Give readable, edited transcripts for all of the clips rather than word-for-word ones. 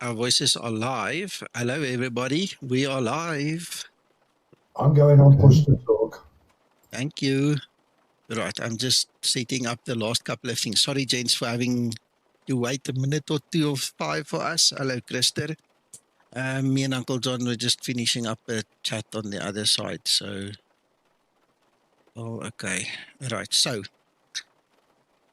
our voices are live. Hello, everybody. We are live. I'm going on push to talk. Thank you. Right, I'm just setting up the last couple of things. Sorry, gents, for having to wait a minute or two or five for us. Hello, Christer. Me and Uncle John were just finishing up a chat on the other side. So, okay. Right, so.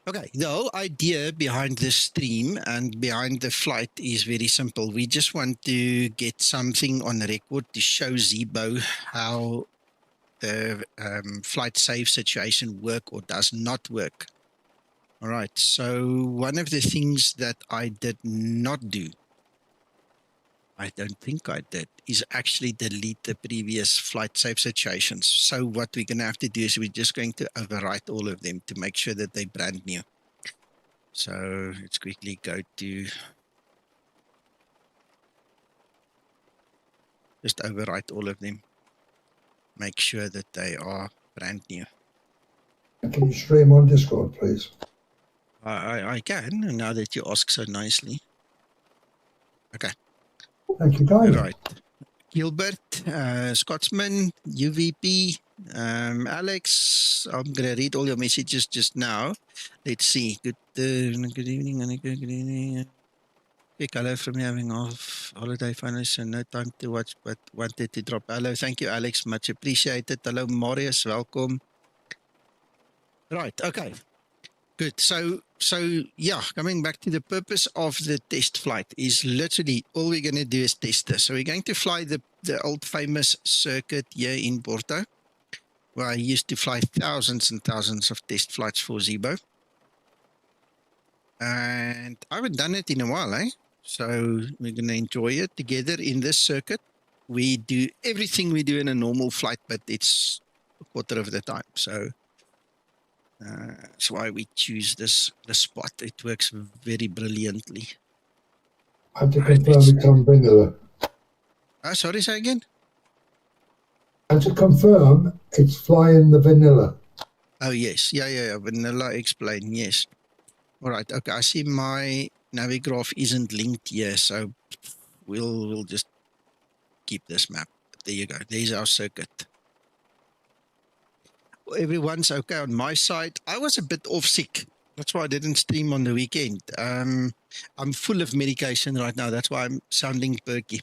Okay, the whole idea behind this stream and behind the flight is very simple. We just want to get something on record to show Zibo how the flight save situation work or does not work. All right, so one of the things that I did not do, I don't think I did, is actually delete the previous flight save situations. So what we're going to have to do is we're just going to overwrite all of them to make sure that they're brand new. So let's quickly go to just overwrite all of them. Make sure that they are brand new. Can you stream on Discord, please? I can, now that you ask so nicely. Okay. Thank you, guys. Right. Gilbert, Scotsman, UVP, Alex, I'm going to read all your messages just now. Let's see. Good evening. Good evening. Big hello from me having off holiday finally, so no time to watch, but wanted to drop. Hello, thank you, Alex. Much appreciated. Hello, Marius. Welcome. Right, okay. Good. So yeah, coming back to the purpose of the test flight is literally all we're going to do is test this. So we're going to fly the old famous circuit here in Porto, where I used to fly thousands and thousands of test flights for Zibo. And I haven't done it in a while, eh? So we're going to enjoy it together in this circuit. We do everything we do in a normal flight, but it's a quarter of the time. So that's why we choose the spot. It works very brilliantly. I have to confirm it's on vanilla. Sorry, say again? And to confirm, it's flying the vanilla. Oh, yes. Yeah. Vanilla explain, yes. All right. Okay, I see my Navigraph isn't linked here, so we'll just keep this map. There you go. There's our circuit. Everyone's okay on my side. I was a bit off sick. That's why I didn't stream on the weekend. I'm full of medication right now. That's why I'm sounding perky.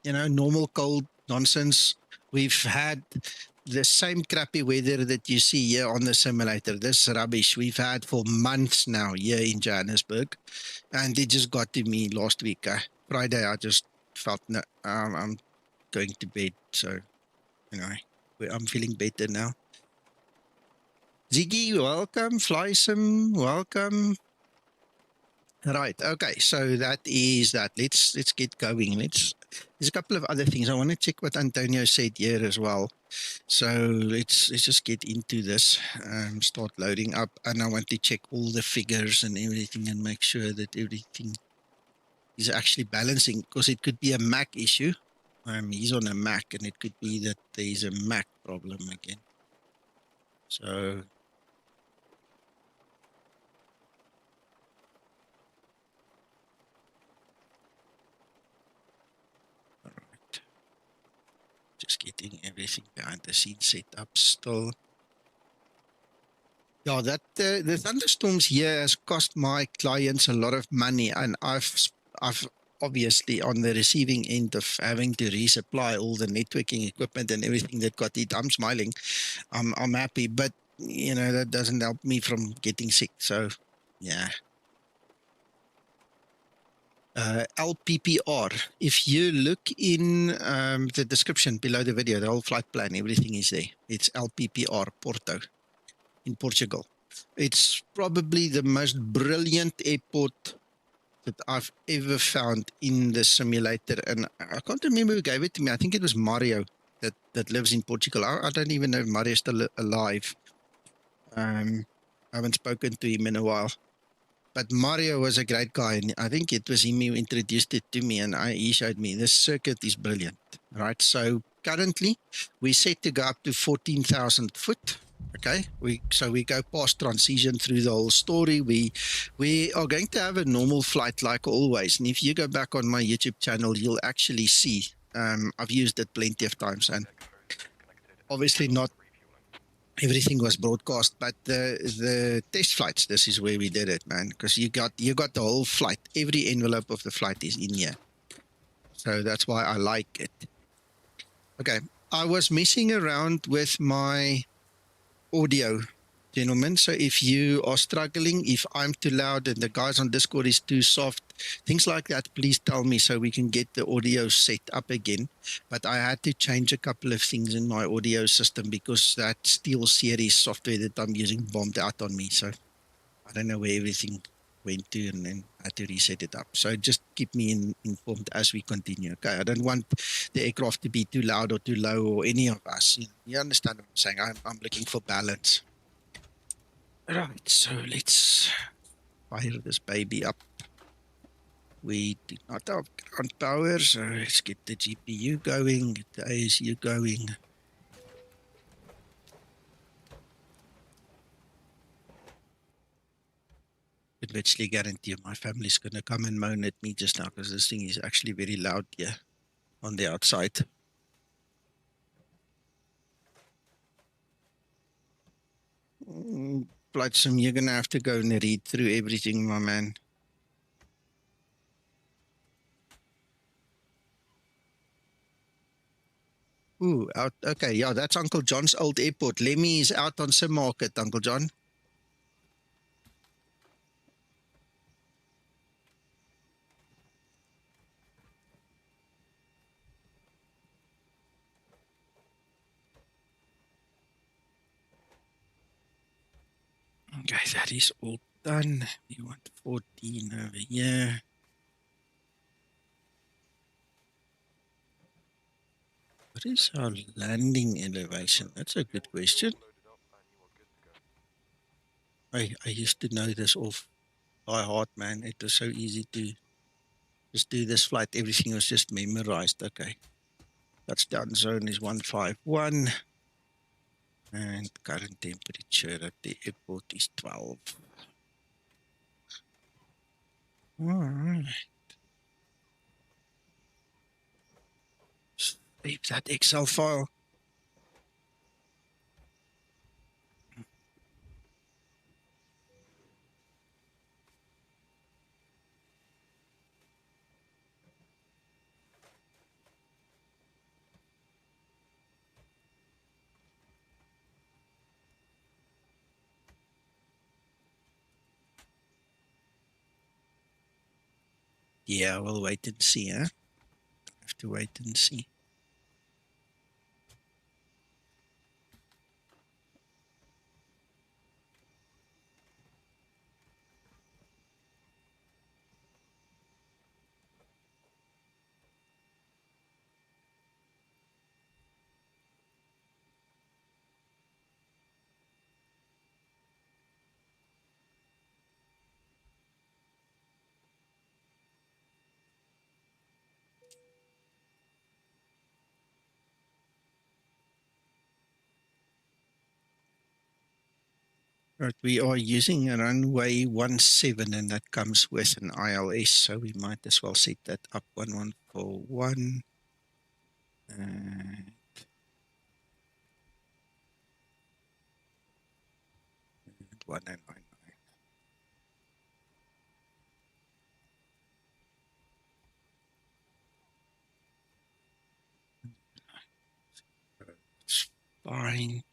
Normal cold nonsense. We've had the same crappy weather that you see here on the simulator. This rubbish we've had for months now here in Johannesburg. And it just got to me last week. Friday, I just felt, no, I'm going to bed. So, anyway. I'm feeling better now. Ziggy, welcome. Flysim, welcome. Right, okay, so that is that. Let's get going. There's a couple of other things. I want to check what Antonio said here as well. So let's just get into this, start loading up, and I want to check all the figures and everything and make sure that everything is actually balancing, because it could be a Mac issue. He's on a Mac, and it could be that there's a Mac problem again. So, all right. Just getting everything behind the scenes set up still. Yeah, that the thunderstorms here has cost my clients a lot of money, and I've obviously on the receiving end of having to resupply all the networking equipment and everything that got it. I'm smiling. I'm happy, but that doesn't help me from getting sick. So, yeah. LPPR. If you look in the description below the video, the whole flight plan, everything is there. It's LPPR Porto in Portugal. It's probably the most brilliant airport that I've ever found in the simulator, and I can't remember who gave it to me. I think it was Mario that lives in Portugal. I don't even know if Mario's still alive. I haven't spoken to him in a while, but Mario was a great guy, and I think it was him who introduced it to me, and he showed me this circuit is brilliant. Right, so currently we're set to go up to 14,000 foot. Okay, so we go past transition through the whole story. We are going to have a normal flight like always. And if you go back on my YouTube channel, you'll actually see I've used it plenty of times, and obviously not everything was broadcast, but the test flights, this is where we did it, man, because you got the whole flight. Every envelope of the flight is in here, so that's why I like it. Okay, I was messing around with my audio, gentlemen. So if you are struggling, if I'm too loud and the guys on Discord is too soft, things like that, please tell me so we can get the audio set up again. But I had to change a couple of things in my audio system because that Steel Series software that I'm using bombed out on me. So I don't know where everything went to, and then I had to reset it up. So just keep me informed as we continue. Okay, I don't want the aircraft to be too loud or too low, or any of us. You understand what I'm saying? I'm looking for balance. Right, so let's fire this baby up. We do not have ground power, so let's get the GPU going, get the ASU going. I can literally guarantee you my family's going to come and moan at me just now because this thing is actually very loud here on the outside. Flight Sim, you're going to have to go and read through everything, my man. Ooh, out. Okay, yeah, that's Uncle John's old airport. Lemmy is out on some market, Uncle John. Okay, that is all done. We want 14 over here. What is our landing elevation? That's a good question. I used to know this off by heart, man. It was so easy to just do this flight. Everything was just memorized. Okay. Touchdown zone is 151. And current temperature at the airport is 12. All right. Save that Excel file. Yeah, we'll wait and see, huh? Have to wait and see. Right, we are using a runway 17, and that comes with an ILS, so we might as well set that up 1141. And 1999. It's fine.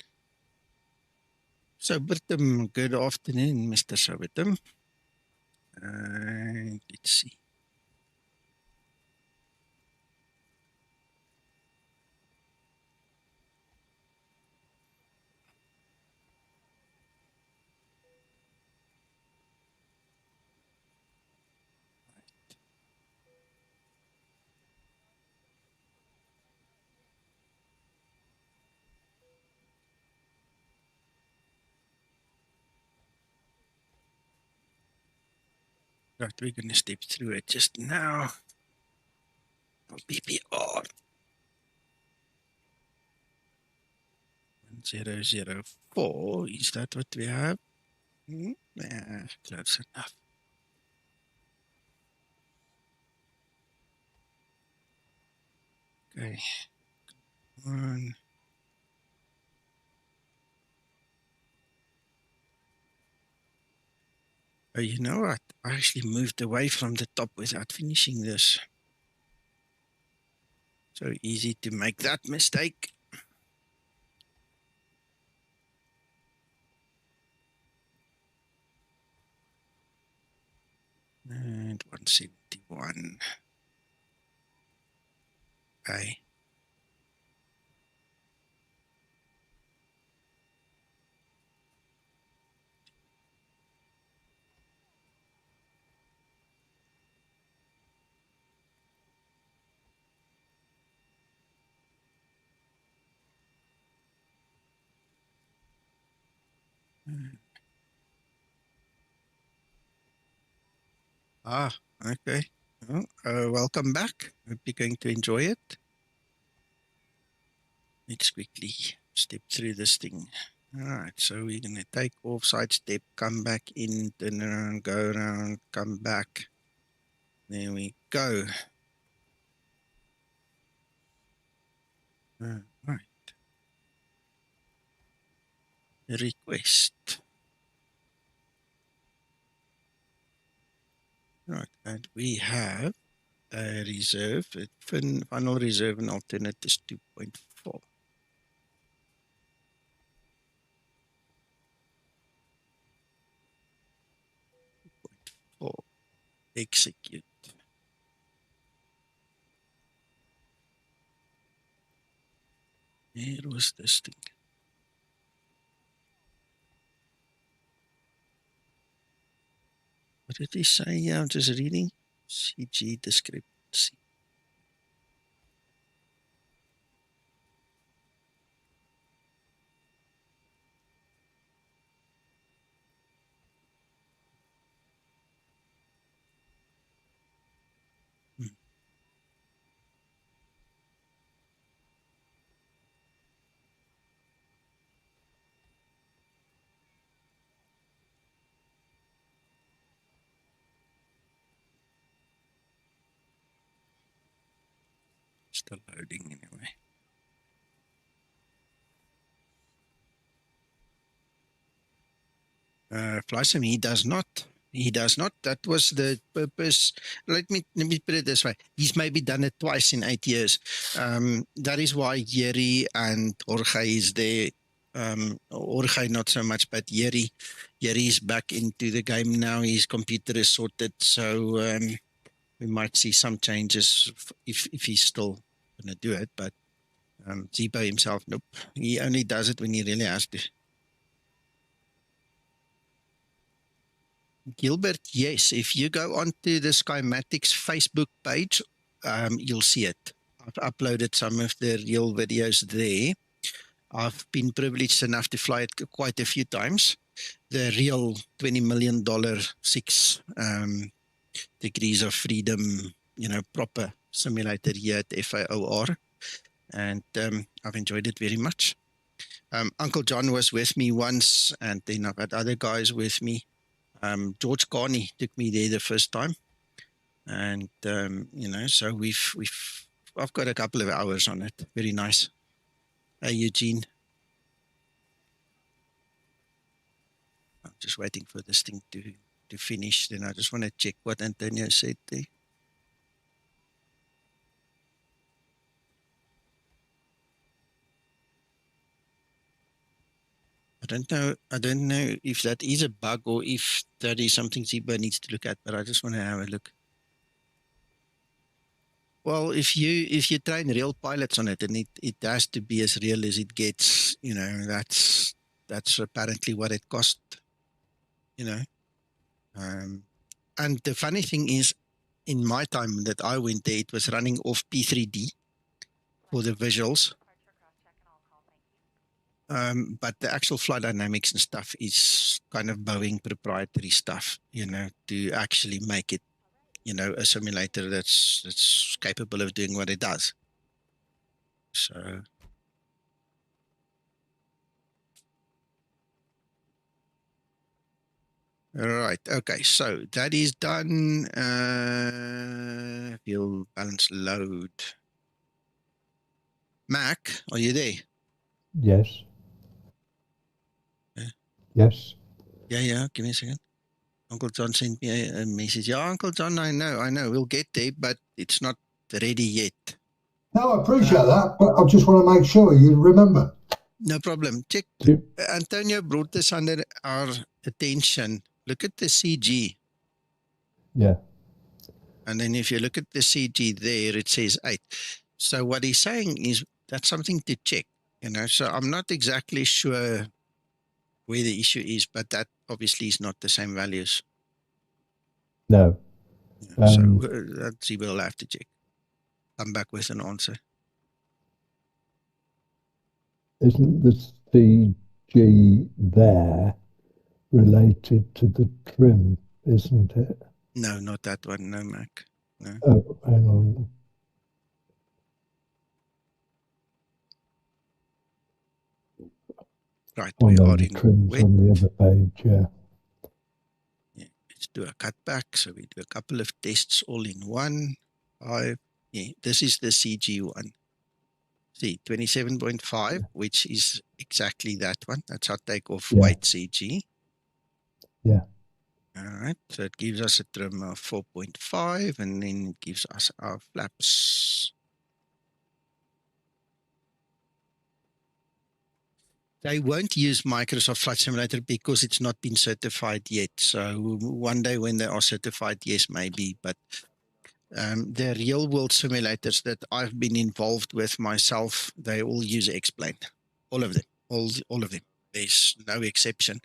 So, Britam, good afternoon, Mr. Sobertum. Let's see. Right, we're going to step through it just now. LPPR v4.05.07. Is that what we have? Yeah, close enough. Okay. One. Oh, you know what? I actually moved away from the top without finishing this. So easy to make that mistake. And 171. Okay. Okay. Well, welcome back. Hope you're going to enjoy it. Let's quickly step through this thing. All right, so we're going to take off, side step, come back in, turn around, go around, come back. There we go. All right. Request. Right, and we have a reserve, final reserve and alternate is 2.4. Execute. Where was this thing? What did he say? Yeah, I'm just reading. CG discrepancy. Still loading anyway. Flysim, he does not. He does not. That was the purpose. Let me put it this way. He's maybe done it twice in 8 years. That is why Yeri and Jorge is there. Jorge not so much, but Yeri is back into the game now. His computer is sorted, so we might see some changes if he's still going to do it. But Zibo himself, nope. He only does it when he really has to. Gilbert, yes. If you go onto the Skymatix Facebook page, you'll see it. I've uploaded some of the real videos there. I've been privileged enough to fly it quite a few times. The real $20 million 6 degrees of freedom, proper simulator here at FAOR. And I've enjoyed it very much. Uncle John was with me once, and then I've had other guys with me. George Carney took me there the first time, and so I've got a couple of hours on it. Very nice. Hey, Eugene. I'm just waiting for this thing to finish. Then I just want to check what Antonio said there. I don't know if that is a bug or if that is something Zibo needs to look at, but I just want to have a look. Well, if you train real pilots on it, and it has to be as real as it gets, that's apparently what it cost, And the funny thing is, in my time that I went there, it was running off P3D for the visuals. But the actual flight dynamics and stuff is kind of Boeing proprietary stuff, to actually make it, a simulator that's capable of doing what it does. So All right. Okay. So that is done. Field balance load. Mac, are you there? Yes. Yeah. Yes. Yeah. Give me a second. Uncle John sent me a message. Yeah, Uncle John, I know. We'll get there, but it's not ready yet. No, I appreciate that, but I just want to make sure you remember. No problem. Check. Antonio brought this under our attention. Look at the CG. Yeah. And then if you look at the CG there, it says 8. So what he's saying is that's something to check. So I'm not exactly sure where the issue is, but that obviously is not the same values. No. So that Zibo will have to check. Come back with an answer. Isn't the CG there related to the trim, isn't it? No, not that one. No, Mac. No. Oh, hang on. Right, Oh, we no, are the in trim's wet. on the other page, yeah. Let's do a cutback. So we do a couple of tests all in one. 5. Yeah, this is the CG one. See, 27.5, which is exactly that one. That's our takeoff weight CG. Yeah. All right, so it gives us a trim of 4.5, and then it gives us our flaps. They won't use Microsoft Flight Simulator because it's not been certified yet. So one day when they are certified, yes, maybe. But the real world simulators that I've been involved with myself, they all use X-Plane. All of them. All of them. There's no exception.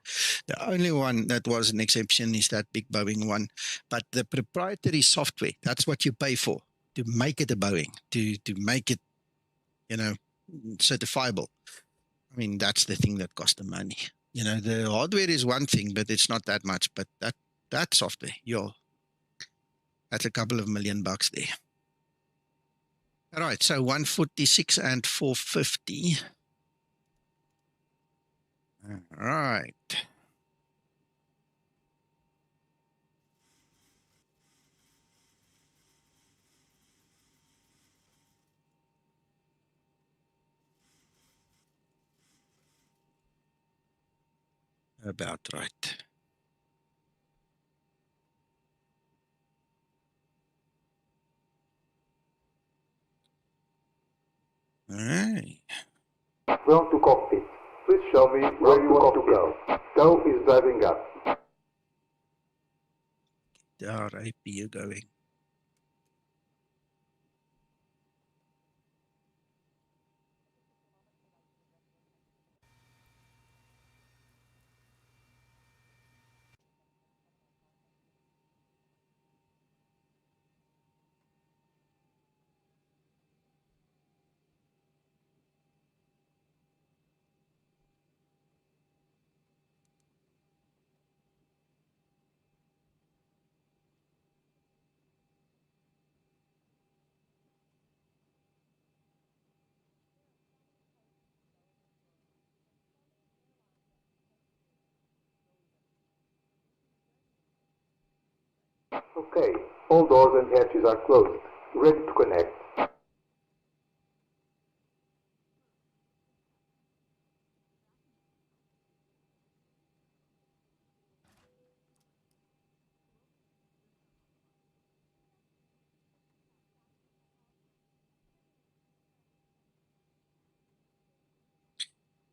The only one that was an exception is that big Boeing one. But the proprietary software, that's what you pay for, to make it a Boeing, to make it, certifiable. I mean, that's the thing that costs the money. The hardware is one thing, but it's not that much. But that software, that's a couple of $1 million there. All right, so 146 and 450. All right. About right. All right. Welcome to cockpit. Please show me where you want to go. Go is driving up. Our APU going. Okay, all doors and hatches are closed. Ready to connect.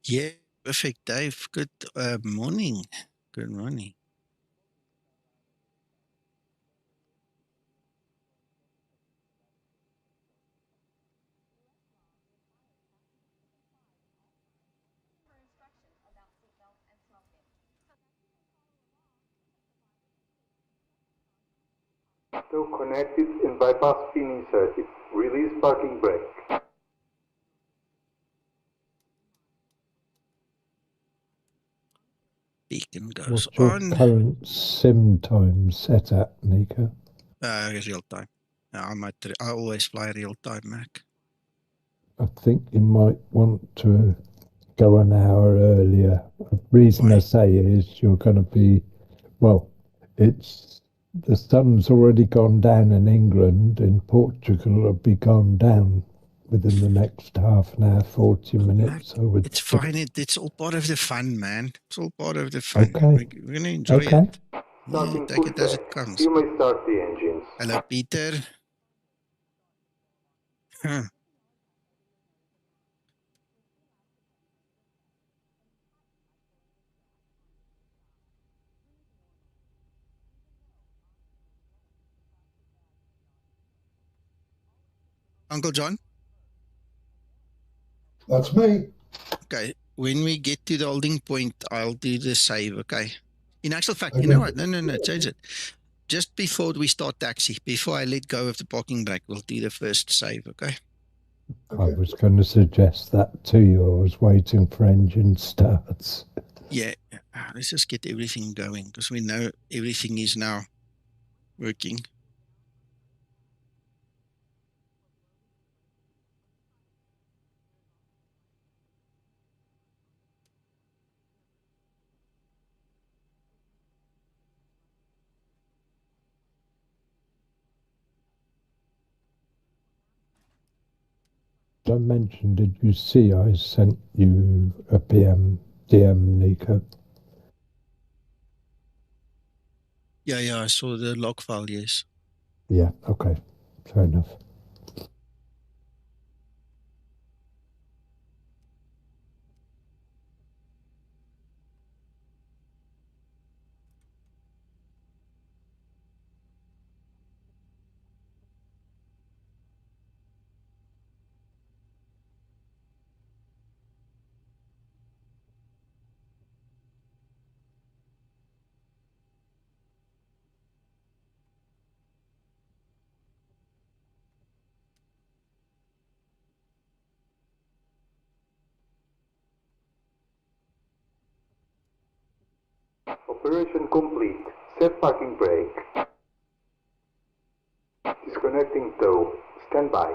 Yeah, perfect, Dave. Good morning. Good morning. Still connected and bypass pin inserted. Release parking brake. Beacon goes What's your on. current sim time set at, Nico? Real time. I always fly real time, Mac. I think you might want to go an hour earlier. The reason I say is you're going to be Well, it's the sun's already gone down in England. In Portugal, it'll be gone down within the next half an hour, 40 minutes. I would It's think. fine. It's all part of the fun, man. It's all part of the fun. Okay. We're going to enjoy Okay. it. Yeah, Starting take it as pushback. it comes. You may start the engines. Hello, Peter. Huh. Uncle John? That's me. Okay. When we get to the holding point, I'll do the save, okay? In actual fact, Okay. you know what? No, change it. Just before we start taxi, before I let go of the parking brake, we'll do the first save, okay? I was going to suggest that to you. I was waiting for engine starts. Yeah. Let's just get everything going because we know everything is now working. I mentioned, did you see I sent you a DM, Nico? Yeah, I saw the log file, yes. Yeah, okay. Fair enough. Operation complete. Set parking brake. Disconnecting tow. Stand by.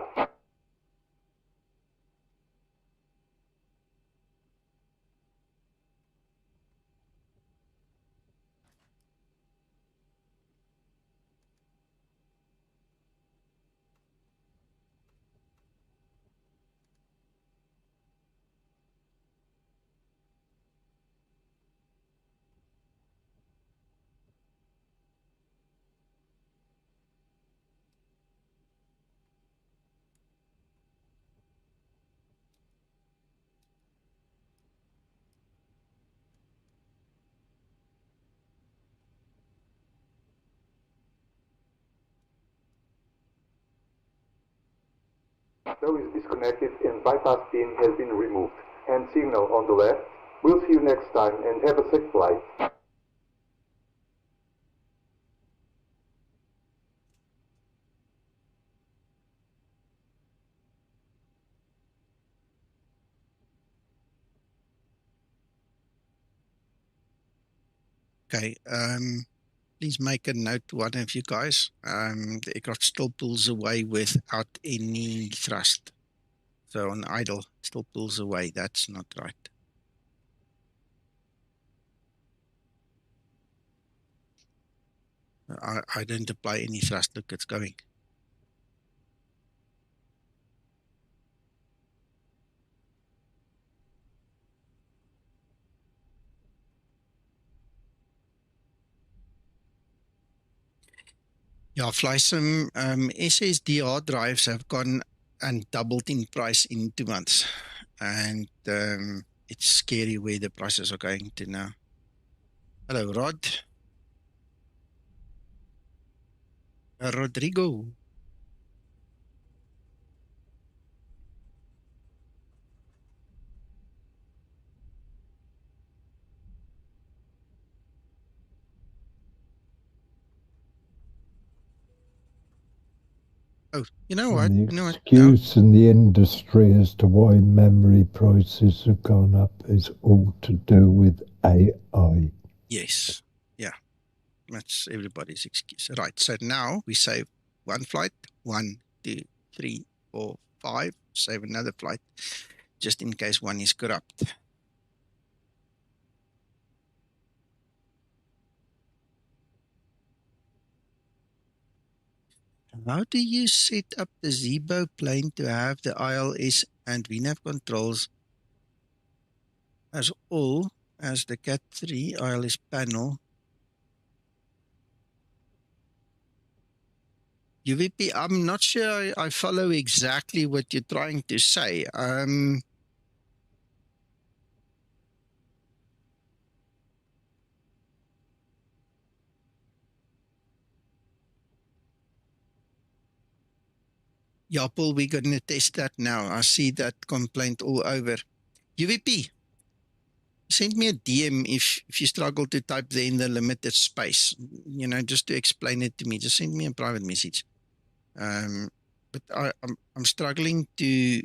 Tow is disconnected and bypass pin has been removed. Hand signal on the left. We'll see you next time and have a safe flight. Okay, please make a note, one of you guys. The aircraft still pulls away without any thrust. So on idle, still pulls away. That's not right. I didn't apply any thrust. Look, it's going. Yeah, FlySim SSDR drives have gone and doubled in price in 2 months. And it's scary where the prices are going to now. Hello, Rod. Rodrigo. Oh, you know what? And You know the what? No. excuse in the industry as to why memory prices have gone up is all to do with AI. Yes. Yeah. That's everybody's excuse. Right. So now we save one flight, 1, 2, 3, 4, 5. Save another flight, just in case one is corrupt. How do you set up the Zibo plane to have the ILS and VNAV controls as all as the Cat3 ILS panel? UVP, I'm not sure I follow exactly what you're trying to say. Yeah, Paul, we're going to test that now. I see that complaint all over. UVP, send me a DM if you struggle to type there in the limited space, you know, just to explain it to me. Just send me a private message. But I'm struggling to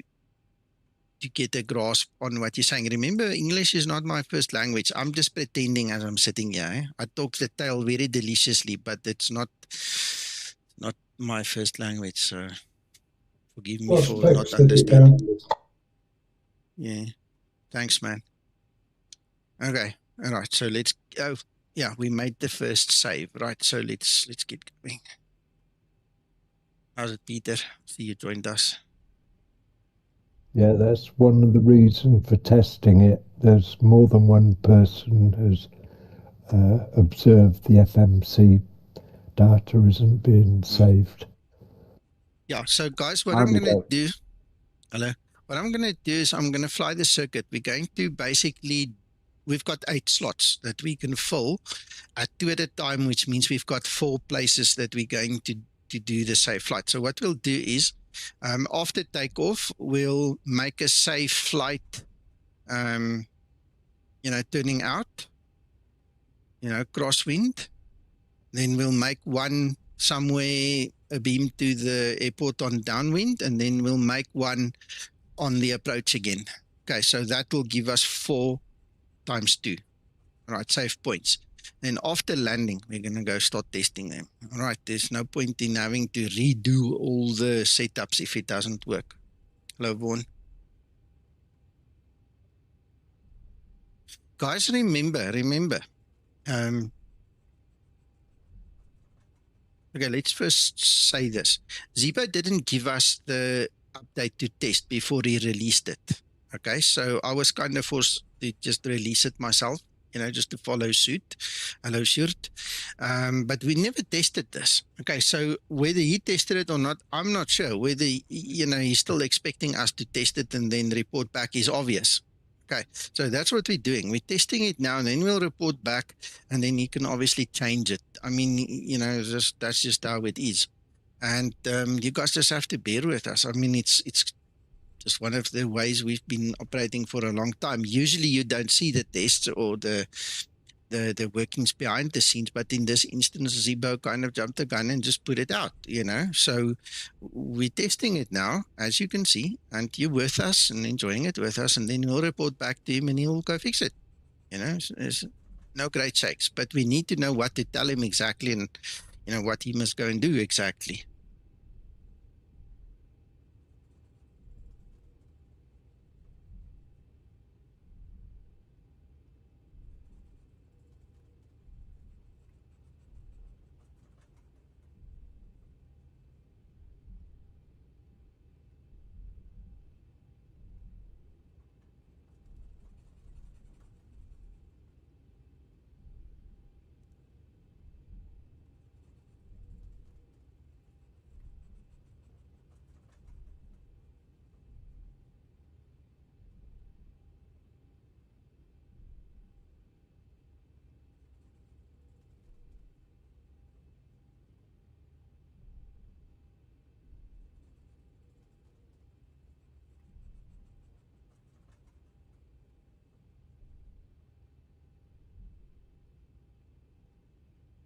get a grasp on what you're saying. Remember, English is not my first language. I'm just pretending as I'm sitting here. Eh? I talk the tail very deliciously, but it's not my first language. So forgive me for not understanding. Yeah, thanks, man. Okay, all right. So let's go. Yeah, we made the first save, right? So let's get going. How's it, Peter? See you joined us. Yeah, that's one of the reasons for testing it. There's more than one person has observed the FMC data isn't being saved. Yeah, so guys, what I'm going to do, what I'm going to do is I'm going to fly the circuit. We're going to basically, we've got 8 slots that we can fill at 2 at a time, which means we've got 4 places that we're going to do the safe flight. So what we'll do is, after takeoff, we'll make a safe flight, you know, turning out, you know, crosswind. Then we'll make one somewhere, a beam to the airport on downwind, and then we'll make one on the approach again. Okay, so that will give us 4 times 2. All right, safe points. Then after landing, we're going to go start testing them. All right, there's no point in having to redo all the setups if it doesn't work. Hello, Vaughan. Guys, remember, okay, let's first say this. Zibo didn't give us the update to test before he released it. Okay, so I was kind of forced to just release it myself, you know, just to follow suit. Hello, Shirt. But we never tested this. Okay, so whether he tested it or not, I'm not sure. Whether, you know, he's still expecting us to test it and then report back is obvious. Okay, so that's what we're doing. We're testing it now, and then we'll report back, and then he can obviously change it. I mean, you know, that's just how it is. And you guys just have to bear with us. I mean, it's just one of the ways we've been operating for a long time. Usually you don't see the tests or the workings behind the scenes, but in this instance, Zibo kind of jumped the gun and just put it out, you know. So we're testing it now, as you can see, and you're with us and enjoying it with us, and then we'll report back to him and he'll go fix it. You know, there's no great shakes, but we need to know what to tell him exactly and, you know, what he must go and do exactly.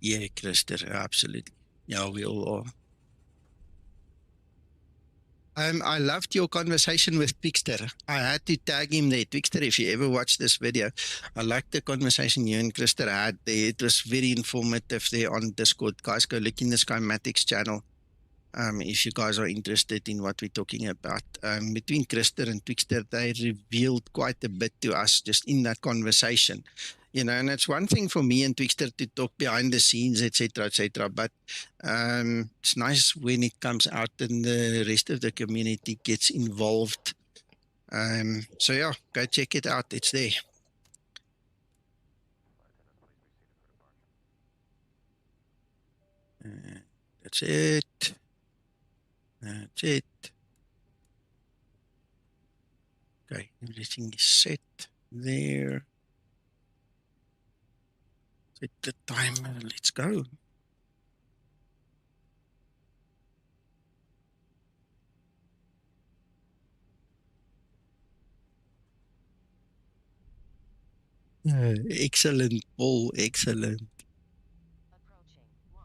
Yeah, Christer, absolutely. Yeah, we all are. I loved your conversation with Twixter. I had to tag him there. Twixter, if you ever watch this video, I liked the conversation you and Christer had there. It was very informative there on Discord. Guys, go look in the Skymatix channel if you guys are interested in what we're talking about. Between Christer and Twixter, they revealed quite a bit to us just in that conversation. You know, and it's one thing for me and Twixter to talk behind the scenes, etc., etc. But it's nice when it comes out and the rest of the community gets involved. So yeah, go check it out. It's there. That's it. That's it. Okay, everything is set there. Set the timer. Let's go. Excellent, Paul. Excellent. Approaching 1-7.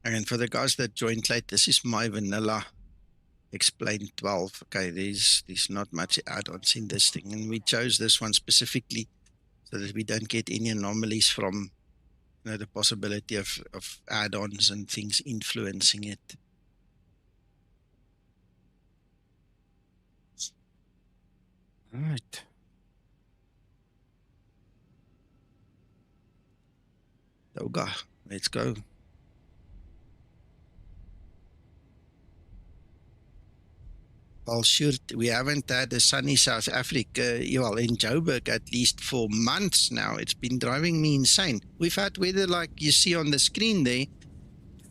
And for the guys that joined late, this is my vanilla Explain 12. Okay, there's not much add-ons in this thing, and we chose this one specifically so that we don't get any anomalies from, you know, the possibility of add-ons and things influencing it. All right. Toga, let's go. Well, sure, we haven't had a sunny South Africa, well, in Joburg at least for months now. It's been driving me insane. We've had weather like you see on the screen there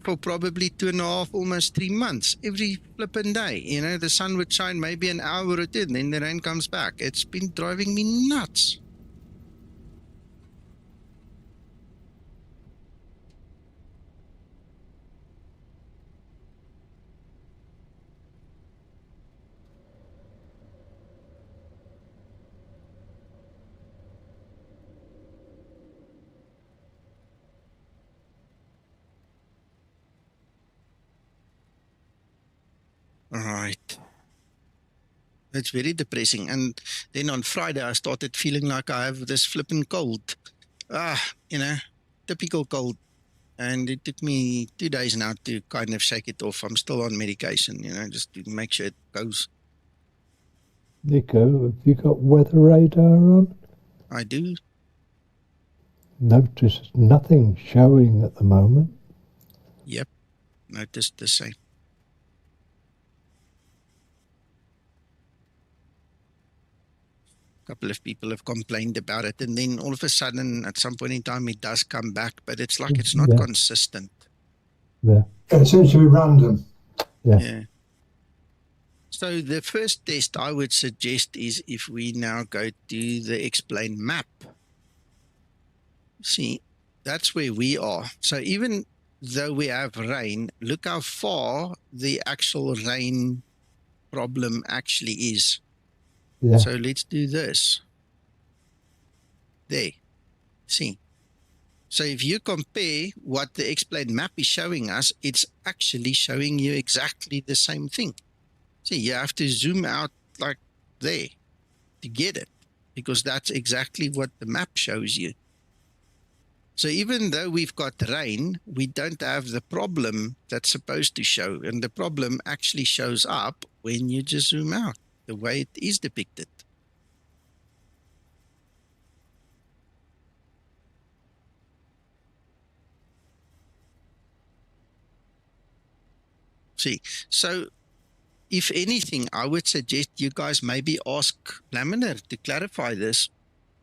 for probably 2.5, almost 3 months. Every flipping day, you know, the sun would shine maybe an hour or two, and then the rain comes back. It's been driving me nuts. All right. It's very depressing. And then on Friday, I started feeling like I have this flipping cold. You know, typical cold. And it took me 2 days now to kind of shake it off. I'm still on medication, you know, just to make sure it goes. Nico, have you got weather radar on? I do. Notice nothing showing at the moment. Yep, noticed the same. A couple of people have complained about it, and then all of a sudden, at some point in time, it does come back, but it's like it's not consistent. Yeah. It seems to be random. Yeah. So the first test I would suggest is if we now go to the explain map. See, that's where we are. So even though we have rain, look how far the actual rain problem actually is. Yeah. So let's do this. There. See. So if you compare what the explain map is showing us, it's actually showing you exactly the same thing. See, you have to zoom out like there to get it, because that's exactly what the map shows you. So even though we've got rain, we don't have the problem that's supposed to show. And the problem actually shows up when you just zoom out, the way it is depicted. See, so if anything, I would suggest you guys maybe ask Laminar to clarify this.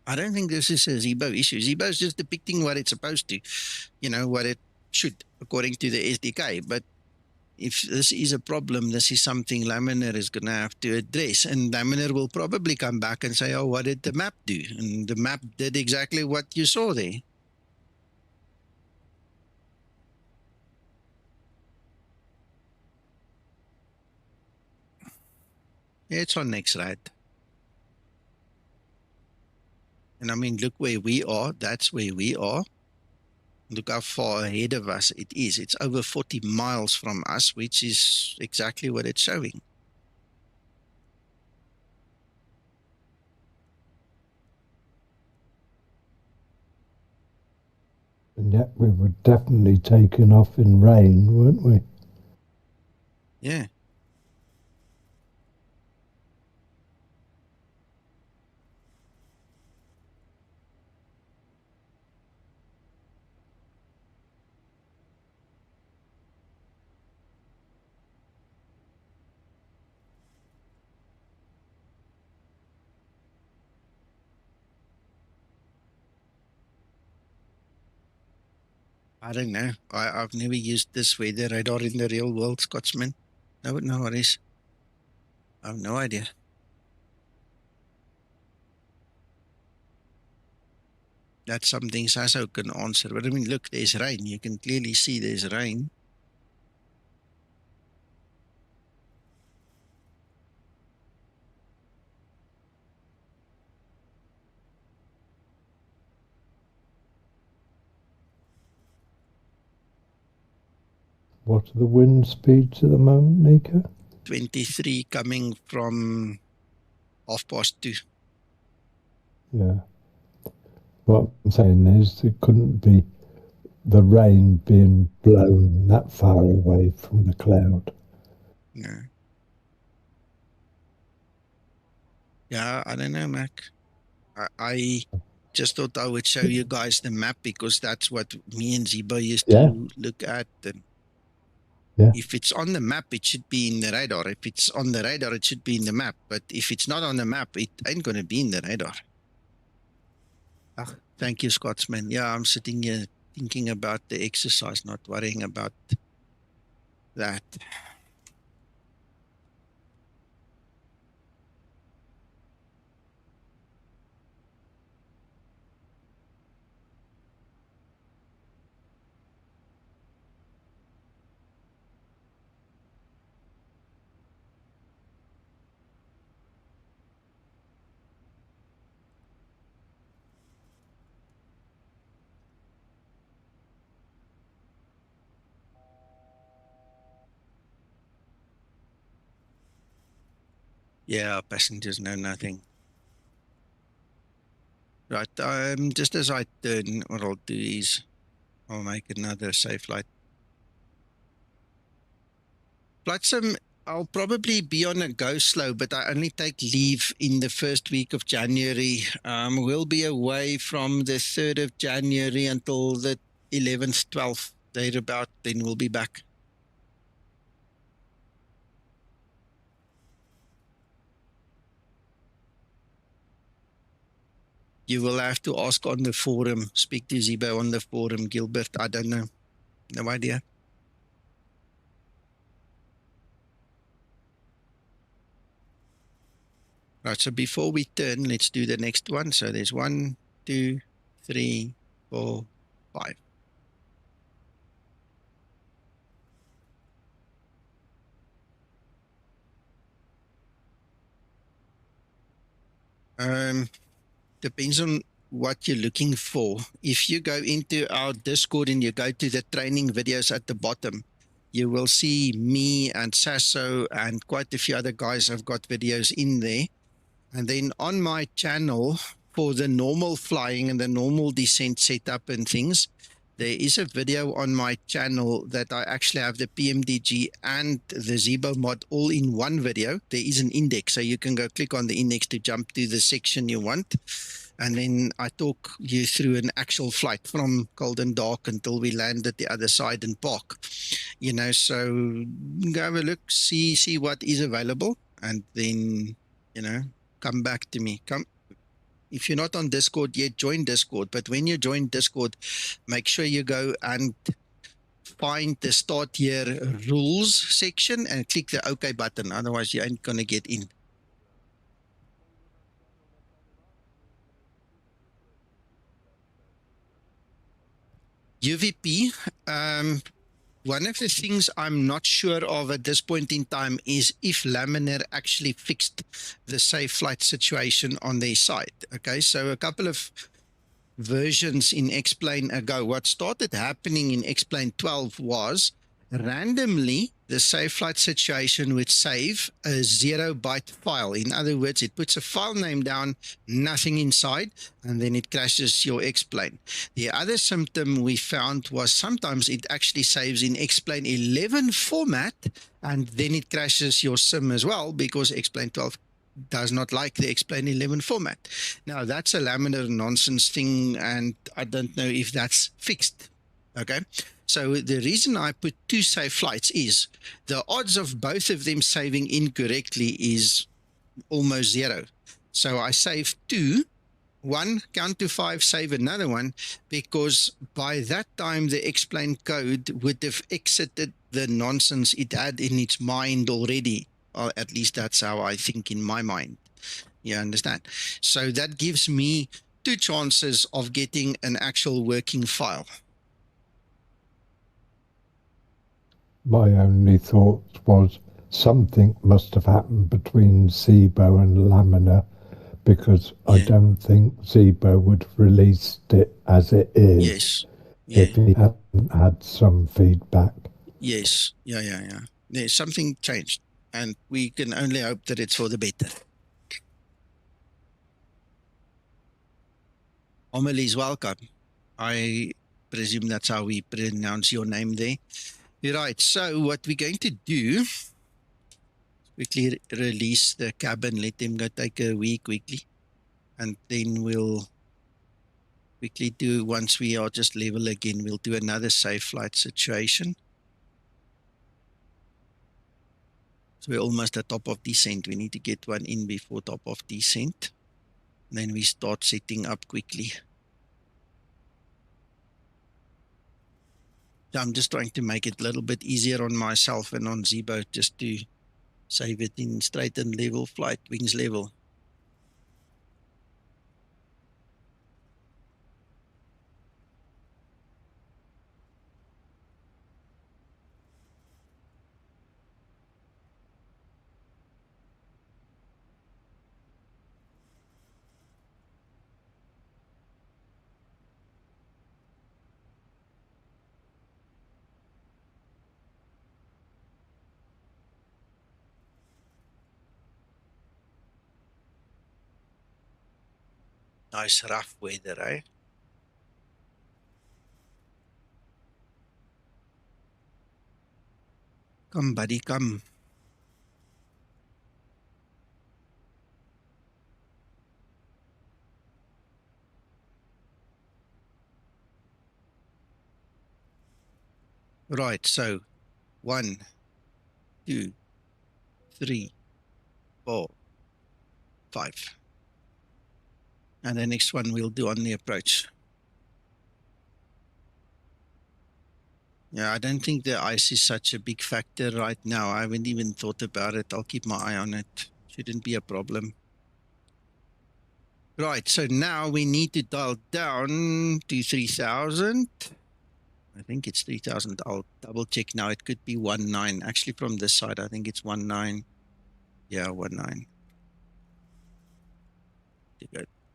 I don't think this is a Zibo issue. Zibo is just depicting what it's supposed to, you know, what it should, according to the SDK. But if this is a problem, this is something Laminar is going to have to address. And Laminar will probably come back and say, oh, what did the map do? And the map did exactly what you saw there. It's on next, right? And I mean, look where we are. That's where we are. Look how far ahead of us it is. It's over 40 miles from us, which is exactly what it's showing. Yeah, we were definitely taken off in rain, weren't we? Yeah. I don't know. I've never used this weather radar in the real world, Scotsman. No worries. I have no idea. That's something Sasso can answer. But I mean, look, there's rain. You can clearly see there's rain. What are the wind speeds at the moment, Nico? 23 coming from 2:30. Yeah. What I'm saying is it couldn't be the rain being blown that far away from the cloud. No. Yeah, I don't know, Mac. I just thought I would show you guys the map because that's what me and Zibo used to look at. And if it's on the map, it should be in the radar. If it's on the radar, it should be in the map. But if it's not on the map, it ain't going to be in the radar. Thank you, Scotsman. Yeah, I'm sitting here thinking about the exercise, not worrying about that. Yeah, passengers know nothing. Right, just as I turn, what I'll do is I'll make another safe flight. Flight sim, I'll probably be on a go slow, but I only take leave in the first week of January. We'll be away from the 3rd of January until the 11th, 12th, thereabout, then we'll be back. You will have to ask on the forum, speak to Zibo on the forum, Gilbert, I don't know, no idea. Right, so before we turn, let's do the next one. So there's 1, 2, 3, 4, 5. Depends on what you're looking for. If you go into our Discord and you go to the training videos at the bottom, you will see me and Sasso and quite a few other guys have got videos in there. And then on my channel, for the normal flying and the normal descent setup and things, there is a video on my channel that I actually have the PMDG and the Zibomod all in one video. There is an index, so you can go click on the index to jump to the section you want. And then I talk you through an actual flight from cold and dark until we land at the other side and park. You know, so go have a look, see what is available, and then, you know, come back to me. If you're not on Discord yet, join Discord. But when you join Discord, make sure you go and find the Start Here Rules section and click the OK button. Otherwise, you ain't going to get in. UVP, one of the things I'm not sure of at this point in time is if Laminar actually fixed the safe flight situation on their side. Okay, so a couple of versions in Explain ago, what started happening in Explain 12 was randomly the save flight situation would save a 0-byte file. In other words, it puts a file name down, nothing inside, and then it crashes your X-plane. The other symptom we found was sometimes it actually saves in X-plane 11 format, and then it crashes your sim as well, because X-plane 12 does not like the X-plane 11 format. Now, that's a laminar nonsense thing, and I don't know if that's fixed. Okay, so the reason I put 2 save flights is the odds of both of them saving incorrectly is almost 0. So I save 2, 1, count to 5, save another one, because by that time the X-plane code would have exited the nonsense it had in its mind already. Or at least that's how I think in my mind. You understand? So that gives me 2 chances of getting an actual working file. My only thought was something must have happened between Zibo and Laminar, because I don't think Zibo would have released it as it is if he hadn't had some feedback. Yes. Yeah. There's something changed, and we can only hope that it's for the better. Amelie's welcome. I presume that's how we pronounce your name there. Right, so what we're going to do, quickly release the cabin, let them go take a wee quickly, and then we'll quickly do, once we are just level again, we'll do another safe flight situation. So we're almost at top of descent. We need to get one in before top of descent. Then we start setting up quickly. So I'm just trying to make it a little bit easier on myself and on Zibo, just to save it in straight and level flight, wings level. Nice rough weather, eh? Come, buddy, come. Right, so 1, 2, 3, 4, 5. And the next one we'll do on the approach. Yeah, I don't think the ice is such a big factor right now. I haven't even thought about it. I'll keep my eye on it. Shouldn't be a problem. Right, so now we need to dial down to 3,000. I think it's 3,000. I'll double check now. It could be 19. Actually, from this side, I think it's 19. Yeah, 19.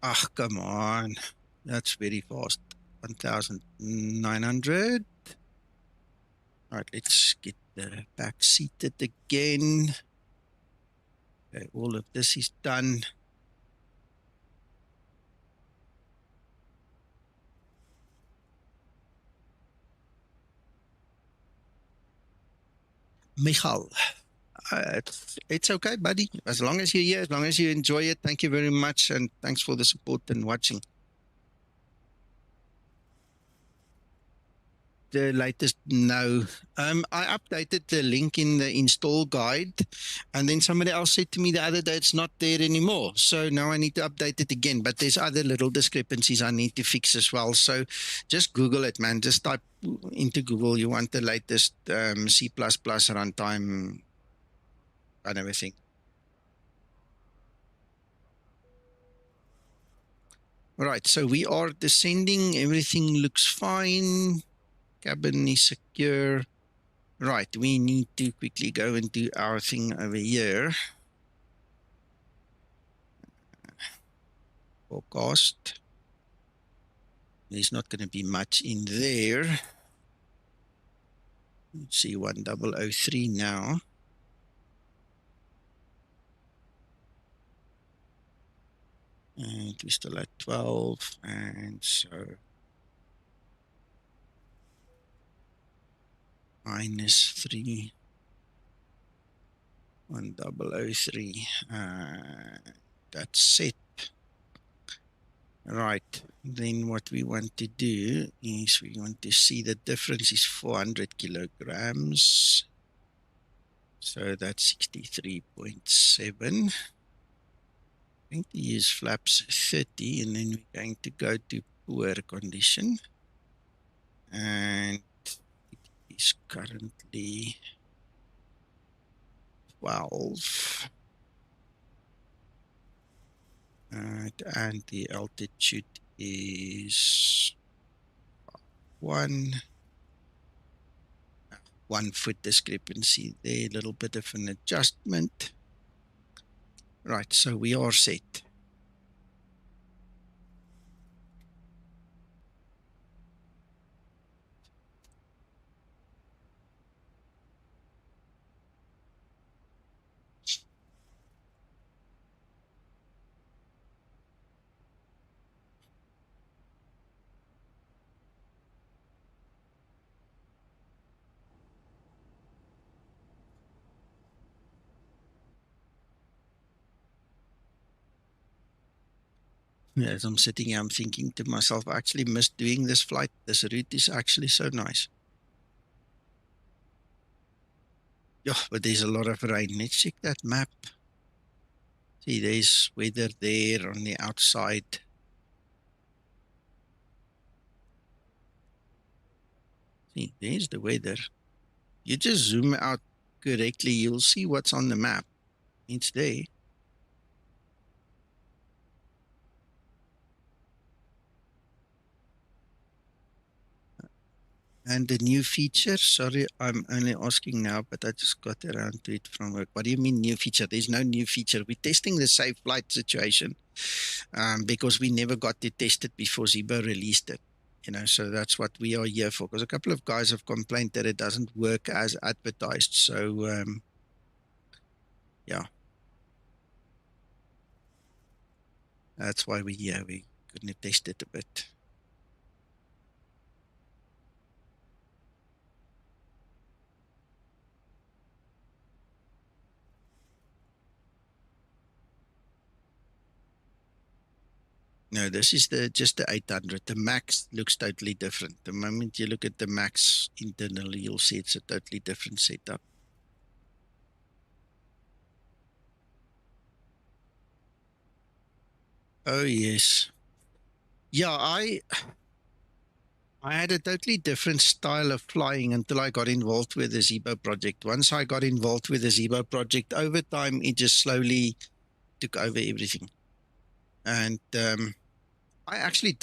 Ah, come on. That's very fast. 1,900. All right, let's get the back seated again. Okay, all of this is done. Michal, it's okay, buddy. As long as you're here, as long as you enjoy it, thank you very much, and thanks for the support and watching. The latest, no. I updated the link in the install guide, and then somebody else said to me the other day it's not there anymore. So now I need to update it again. But there's other little discrepancies I need to fix as well. So just Google it, man. Just type into Google, you want the latest C++ runtime and everything. All right, so we are descending. Everything looks fine. Cabin is secure. Right, we need to quickly go and do our thing over here. Forecast. There's not going to be much in there. Let's see, 1003 now. And we're still at 12, and so -3, 1003. That's set. Right, then what we want to do is we want to see the difference is 400 kilograms. So that's 63.7. I'm going to use flaps 30, and then we're going to go to poor condition. And it is currently 12. And the altitude is 1 foot discrepancy there, a little bit of an adjustment. Right, so we are set. As I'm sitting here, I'm thinking to myself, I actually missed doing this flight. This route is actually so nice. Yeah, but there's a lot of rain. Let's check that map. See, there's weather there on the outside. See, there's the weather. You just zoom out correctly, you'll see what's on the map. It's there. And the new feature, sorry, I'm only asking now, but I just got around to it from work. What do you mean new feature? There's no new feature. We're testing the safe flight situation because we never got to test it before Zibo released it. You know, so that's what we are here for. Because a couple of guys have complained that it doesn't work as advertised. So, yeah. That's why we're here. We couldn't test it a bit. No, this is just the 800. The max looks totally different. The moment you look at the max internally, you'll see it's a totally different setup. Oh, yes. Yeah, I had a totally different style of flying until I got involved with the Zibo project. Once I got involved with the Zibo project, over time, it just slowly took over everything. And I actually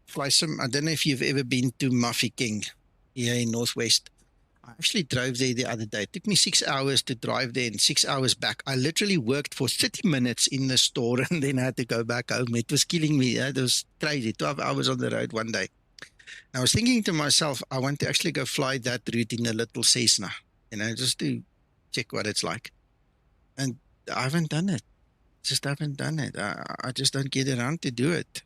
fly some, I don't know if you've ever been to Mafeking here in Northwest. I actually drove there the other day. It took me 6 hours to drive there and 6 hours back. I literally worked for 30 minutes in the store and then I had to go back home. It was killing me. It was crazy. 12 hours on the road one day. And I was thinking to myself, I want to actually go fly that route in a little Cessna, you know, just to check what it's like. And I haven't done it. Just haven't done it. I just don't get around to do it.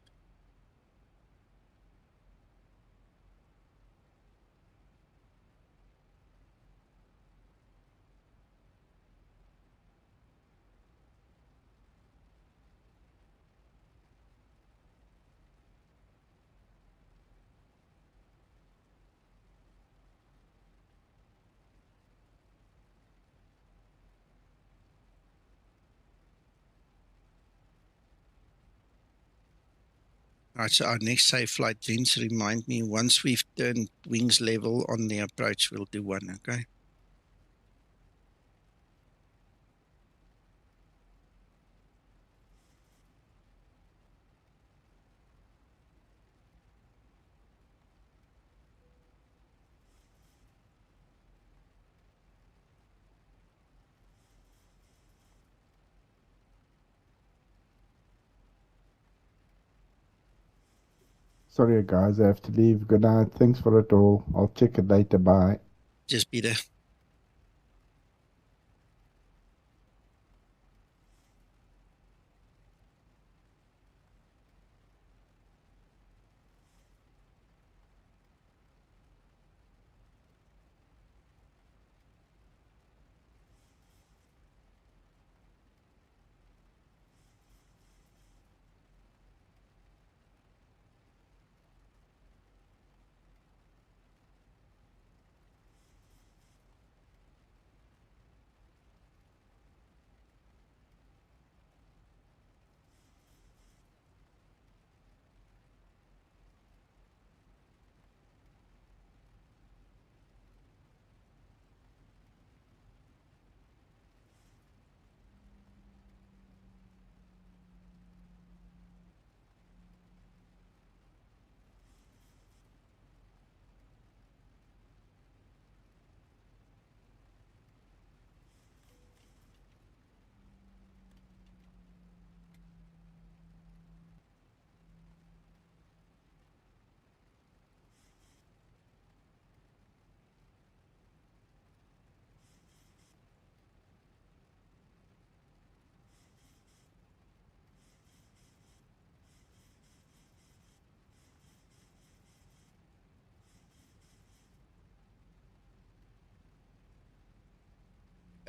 Right, so our next safe flight, Vince, remind me, once we've turned wings level on the approach, we'll do one, okay? Sorry, guys, I have to leave. Good night. Thanks for it all. I'll check it later. Bye. just be there.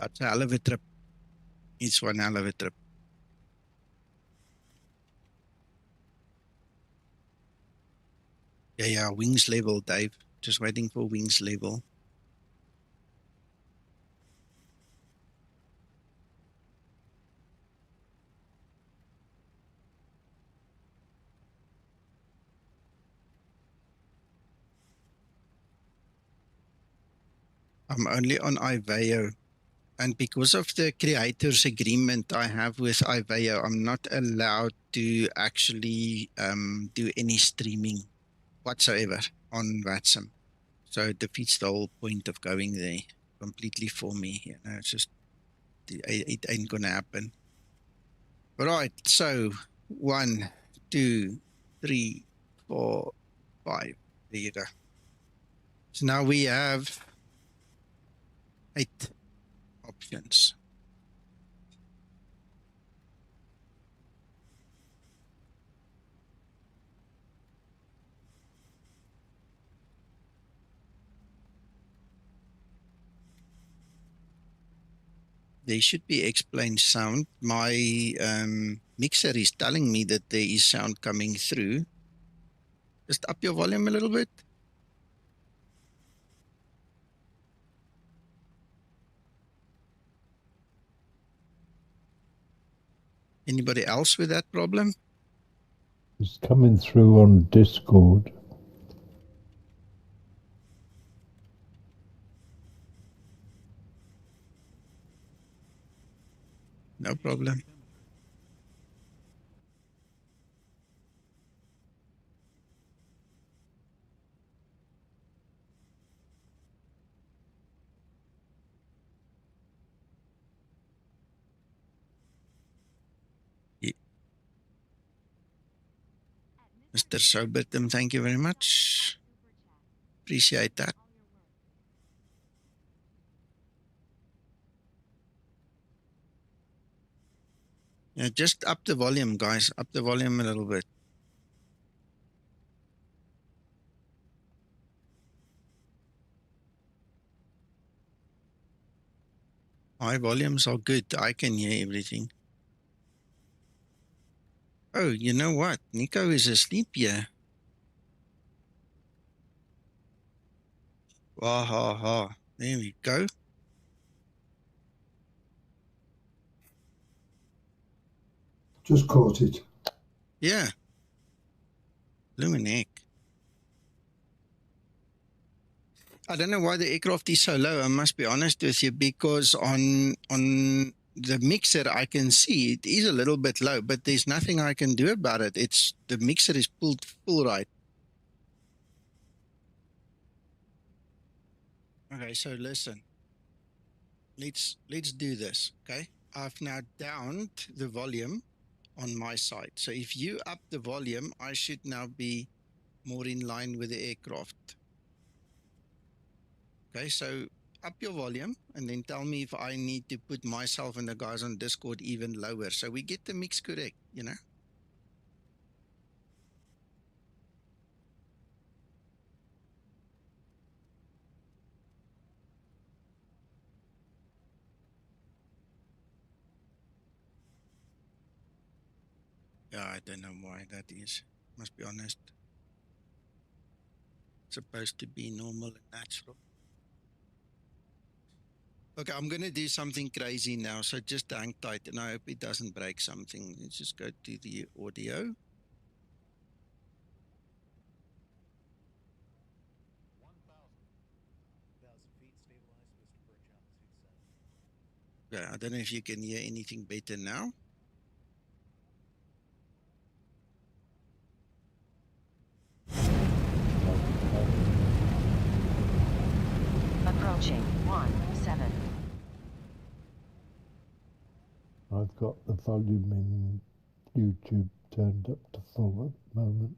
That's a hell of a trip. It's one hell of a trip. Yeah, wings level, Dave. Just waiting for wings level. I'm only on Iveo. And because of the creators agreement I have with Iveo, I'm not allowed to actually do any streaming whatsoever on VATSIM. So it defeats the whole point of going there completely for me. You know, it's just, it ain't gonna happen. Right, so 1, 2, 3, 4, 5. There you go. So now we have 8 options. There should be explained sound. My mixer is telling me that there is sound coming through. Just up your volume a little bit. Anybody else with that problem? It's coming through on Discord. No problem. Mr. Sobertum, thank you very much. Appreciate that. Yeah, just up the volume, guys. Up the volume a little bit. My volumes are good. I can hear everything. Oh, you know what? Nico is asleep here. Wah, ha, ha. There we go. Just caught it. Yeah. Luminek. I don't know why the aircraft is so low. I must be honest with you, because on the mixer I can see it is a little bit low, but there's nothing I can do about it. It's the mixer is pulled full right. Okay, so listen. Let's do this. Okay, I've now downed the volume on my side. So if you up the volume, I should now be more in line with the aircraft. Okay, so up your volume and then tell me if I need to put myself and the guys on Discord even lower so we get the mix correct, you know? Yeah, I don't know why that is. Must be honest. It's supposed to be normal and natural. Okay, I'm going to do something crazy now, so just hang tight and I hope it doesn't break something. Let's just go to the audio. 1,000 feet, stabilized, Mr. Birchall, 27. Okay, I don't know if you can hear anything better now. Approaching 17. I've got the volume in YouTube turned up to full at the moment.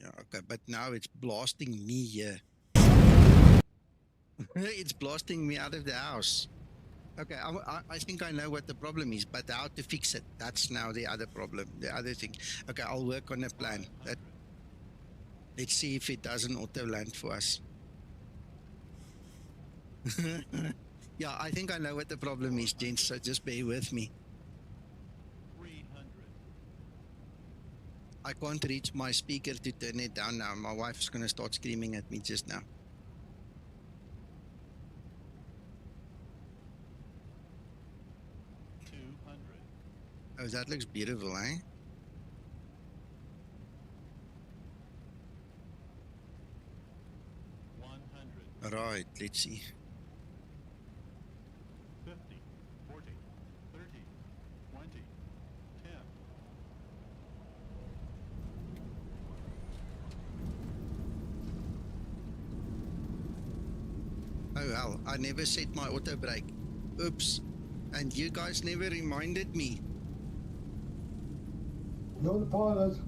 Yeah, okay, but now it's blasting me here. It's blasting me out of the house. Okay, I think I know what the problem is, but how to fix it? That's now the other problem, the other thing. Okay, I'll work on a plan. Let's see if it doesn't auto land for us. Yeah, I think I know what the problem is, gents, so just bear with me. 300. I can't reach my speaker to turn it down now. My wife's going to start screaming at me just now. 200. Oh, that looks beautiful, eh? 100. Right, let's see. 50, 40, 30, 20, 10. Oh, hell, I never set my auto brake. Oops. And you guys never reminded me. You're the pilot.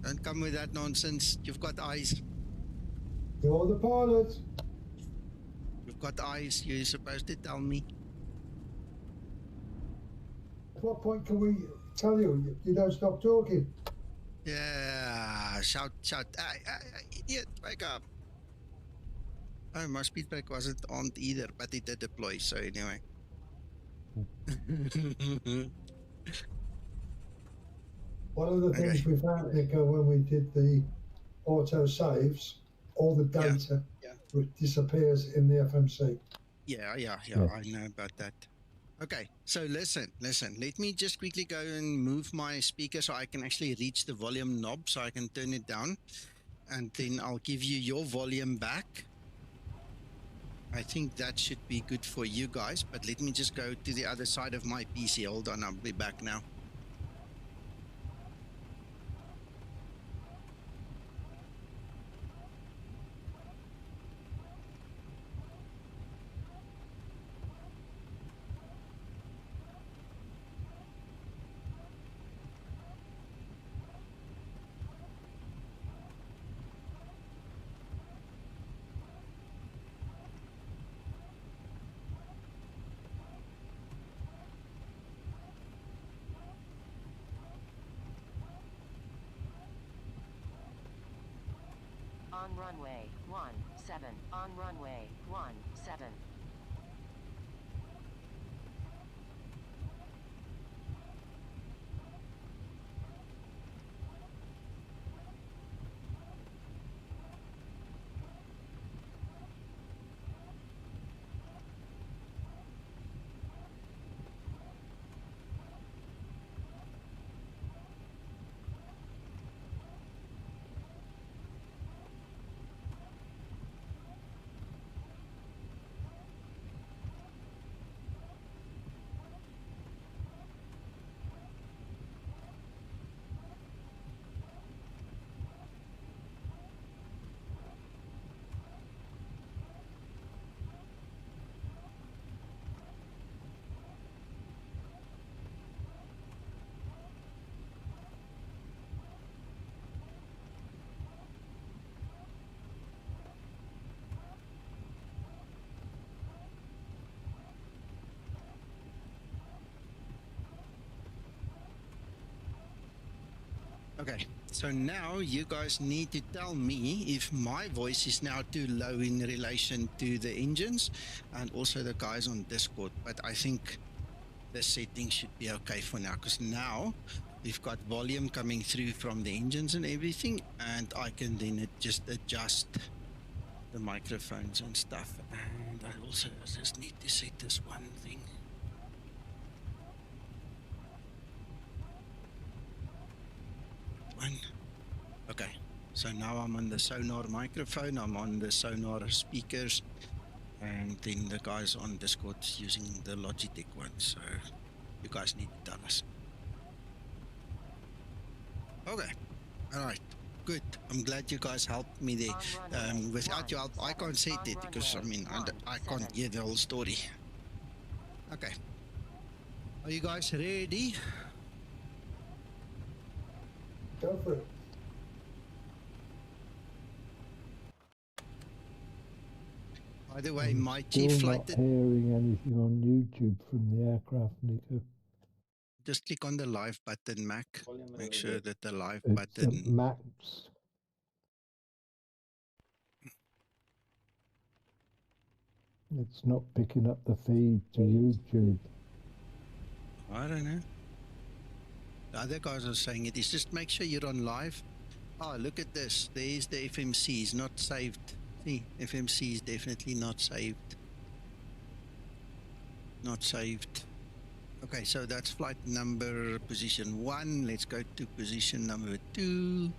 Don't come with that nonsense. You've got eyes. You're the pilot. You've got eyes. You're supposed to tell me. At what point can we tell you you don't stop talking? Yeah, shout. Idiot, wake up. Oh, my speed brake wasn't on either, but it did deploy, so anyway. One of the Okay. things we found, Nico, when we did the auto saves, all the data disappears in the FMC. Yeah, Yeah. I know about that. Okay, so listen. Let me just quickly go and move my speaker so I can actually reach the volume knob so I can turn it down. And then I'll give you your volume back. I think that should be good for you guys, but let me just go to the other side of my PC. Hold on, I'll be back now. On runway 17. On runway 17. Okay, so now you guys need to tell me if my voice is now too low in relation to the engines and also the guys on Discord. But I think the setting should be okay for now, because now we've got volume coming through from the engines and everything, and I can then just adjust the microphones and stuff. And I also just need to set this one thing. One. Okay, so now I'm on the sonar microphone, I'm on the sonar speakers, and then the guys on Discord using the Logitech one. So you guys need to tell us. Okay, all right, good. I'm glad you guys helped me there. Without your help, I can't say it because I mean I can't hear the whole story. Okay, are you guys ready? Go for it. By the way, my Still chief not flight. hearing anything on YouTube from the aircraft, Nico. Just click on the live button, Mac. Make sure that the live It's button. Max. It's not picking up the feed to YouTube. I don't know. The other guys are saying it is just make sure you're on live. Oh, look at this. There's the FMC. It's not saved. See, FMC is definitely not saved. Not saved. Okay, so that's flight number position 1. Let's go to position number 2.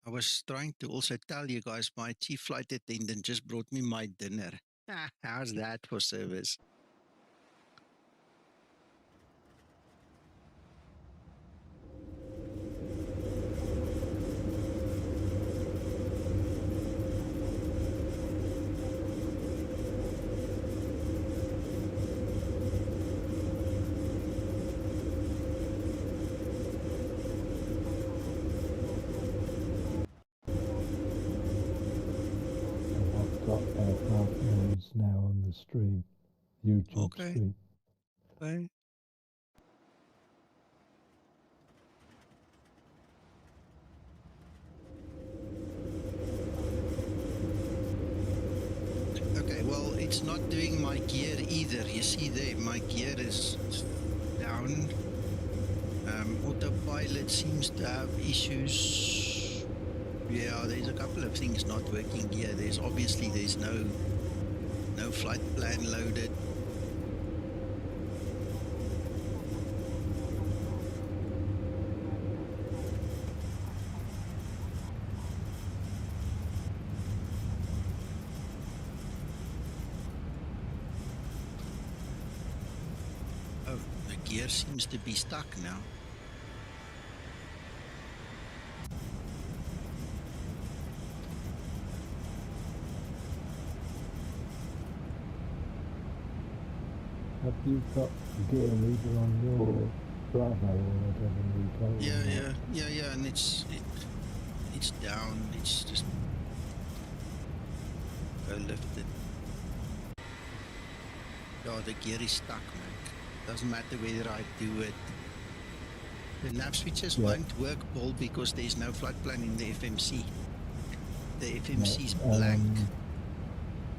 I was trying to also tell you guys my chief flight attendant just brought me my dinner. How's that for service? Now on the stream, YouTube stream. Okay. Okay, well, it's not doing my gear either. You see there, my gear is down. Autopilot seems to have issues. Yeah, there's a couple of things not working here. There's no flight plan loaded. Oh, the gear seems to be stuck now. Have you got gear leader on your Bravo or whatever you call it? Yeah, and it's down. It's just go lift it. Yeah, the gear is stuck, man. Doesn't matter whether I do it. The nav switches won't work, Paul, because there's no flight plan in the FMC. The FMC is blank.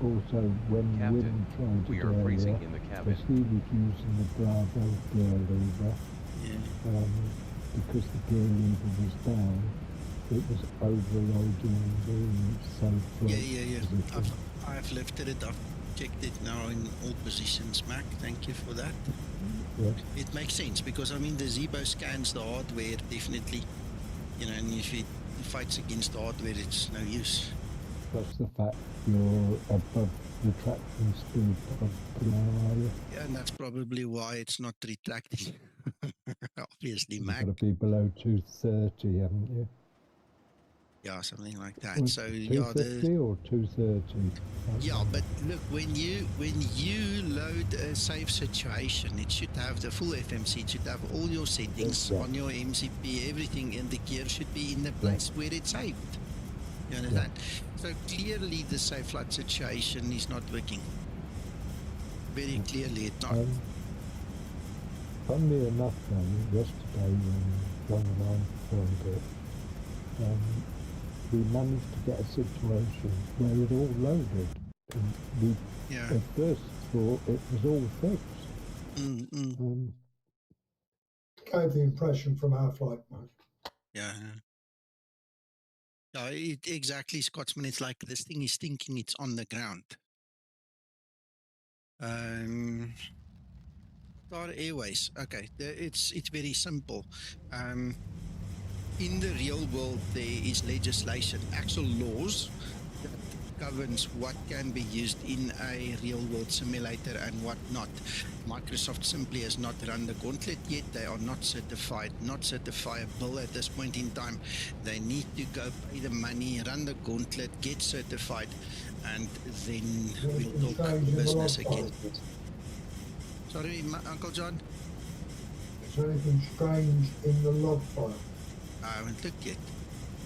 Also, when Wim tried to we are freezing in the cabin. he was using the Bravo gear lever, because the gear lever was down, it was overloading the safe flight position. I've lifted it. I've checked it now in all positions, Mac. Thank you for that. Yeah. It makes sense because I mean the Zibo scans the hardware definitely, and if it fights against the hardware, it's no use. Plus the fact you're above the traction speed of the area. Yeah, and that's probably why it's not retracting. Obviously, Mac. You've got to be below 230, haven't you? Yeah, something like that. So 250 or 230? Yeah, but look, when you load a safe situation, it should have the full FMC. It should have all your settings on your MCP, everything, and the gear should be in the place where it's saved. You understand? So clearly the safe flight situation is not working. Very clearly it's not. Funnily enough, though, yesterday when John and I filmed it, we managed to get a situation where it all loaded. And we Yeah. at first thought it was all fixed. Gave the impression from our flight, mate. Yeah. Yeah, exactly, Scotsman. It's like this thing is thinking it's on the ground. Star Airways. Okay, it's very simple. In the real world, there is legislation, actual laws that governs what can be used in a real world simulator and what not. Microsoft simply has not run the gauntlet yet. They are not certified, not certifiable at this point in time. They need to go pay the money, run the gauntlet, get certified, and then we'll talk business again. Sorry, Uncle John? Is there anything strange in the log file? I haven't looked yet.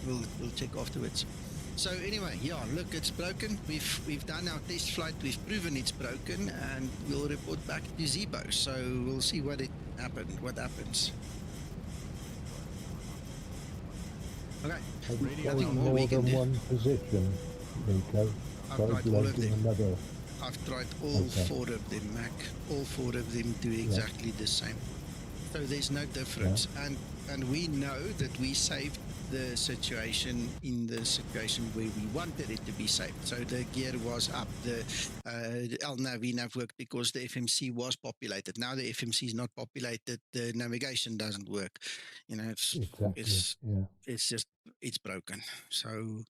We'll check afterwards. So anyway, yeah, look, it's broken. We've done our test flight. We've proven it's broken, and we'll report back to Zibo. So we'll see what happens. Okay. Have you Nothing tried more we can than do. one position, Nico? I've tried all of them. Another. I've tried all 4 of them, Mac. All 4 of them do exactly the same. So there's no difference. Yeah. And we know that we saved the situation in the situation where we wanted it to be saved. So the gear was up, the LNAV worked because the FMC was populated. Now the FMC is not populated, the navigation doesn't work. You know, it's broken. So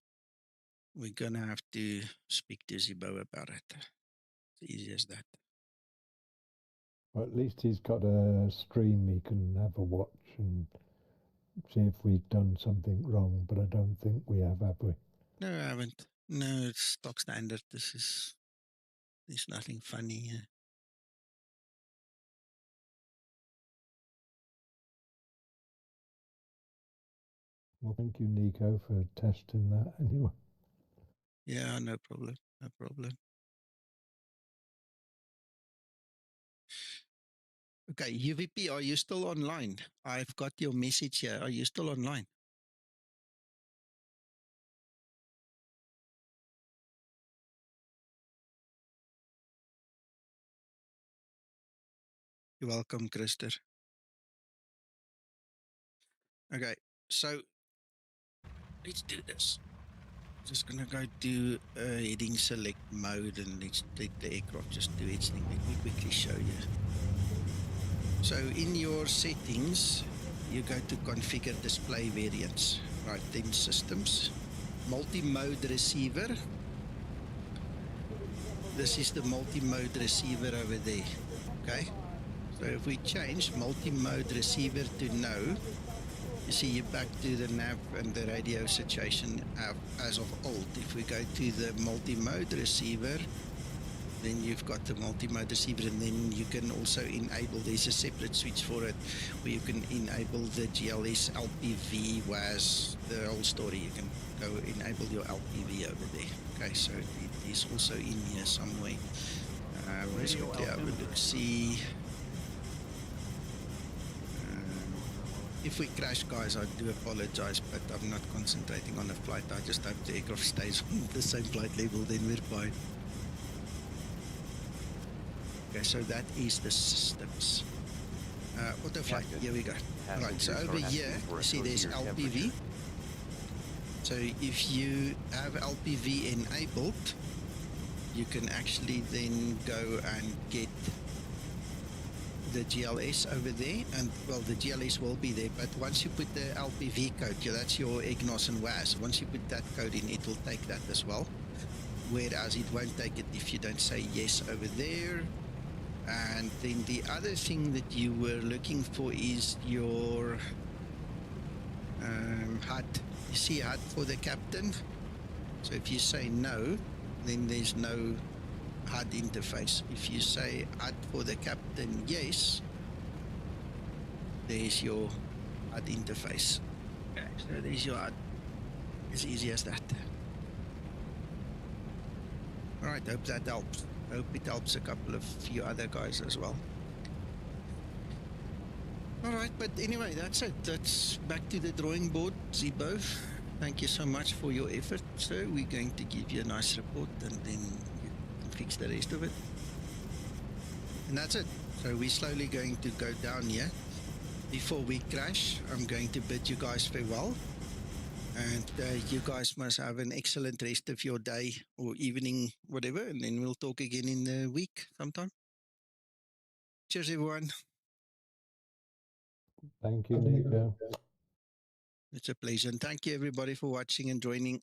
we're gonna have to speak to Zibo about it. It's easy as that. Well, at least he's got a stream he can have a watch and see if we've done something wrong, but I don't think we have we? No, I haven't. No, it's stock standard. There's nothing funny here. Well, thank you, Nico, for testing that anyway. Yeah, no problem. No problem. Okay, UVP, are you still online? I've got your message here. Are you still online? You're welcome, Krister. Okay, so let's do this. Just gonna go do heading select mode and let's let the aircraft just do its thing. Let me quickly show you. So in your settings, you go to configure display variants, right? Then systems, multi-mode receiver. This is the multi-mode receiver over there, okay? So if we change multi-mode receiver to no, you see you're back to the nav and the radio situation as of old. If we go to the multi-mode receiver, then you've got the multi-mode receiver, and then you can also enable, there's a separate switch for it, where you can enable the GLS, LPV, WAS, the whole story. You can go enable your LPV over there. Okay, so it is also in here somewhere. Let's quickly have a look, see. If we crash, guys, I do apologize, but I'm not concentrating on the flight. I just hope the aircraft stays on the same flight level, then we're fine. Okay, so that is the systems. Auto flight, here we go. Right, so over here, you see there's LPV. So if you have LPV enabled, you can actually then go and get the GLS over there, and well, the GLS will be there, but once you put the LPV code, that's your EGNOS and WAS, once you put that code in, it will take that as well, whereas it won't take it if you don't say yes over there. And then the other thing that you were looking for is your HUD. You see HUD for the captain? So if you say no, then there's no HUD interface. If you say HUD for the captain, yes, there's your HUD interface. Okay, so there's your HUD. As easy as that. Alright, hope that helps. Hope it helps a few other guys as well. All right, but anyway, that's it. That's back to the drawing board, Zibo. Thank you so much for your effort, sir. We're going to give you a nice report and then you can fix the rest of it. And that's it. So we're slowly going to go down here. Before we crash, I'm going to bid you guys farewell. And you guys must have an excellent rest of your day or evening, whatever. And then we'll talk again in the week sometime. Cheers, everyone. Thank you, Nico. It's a pleasure. And thank you, everybody, for watching and joining.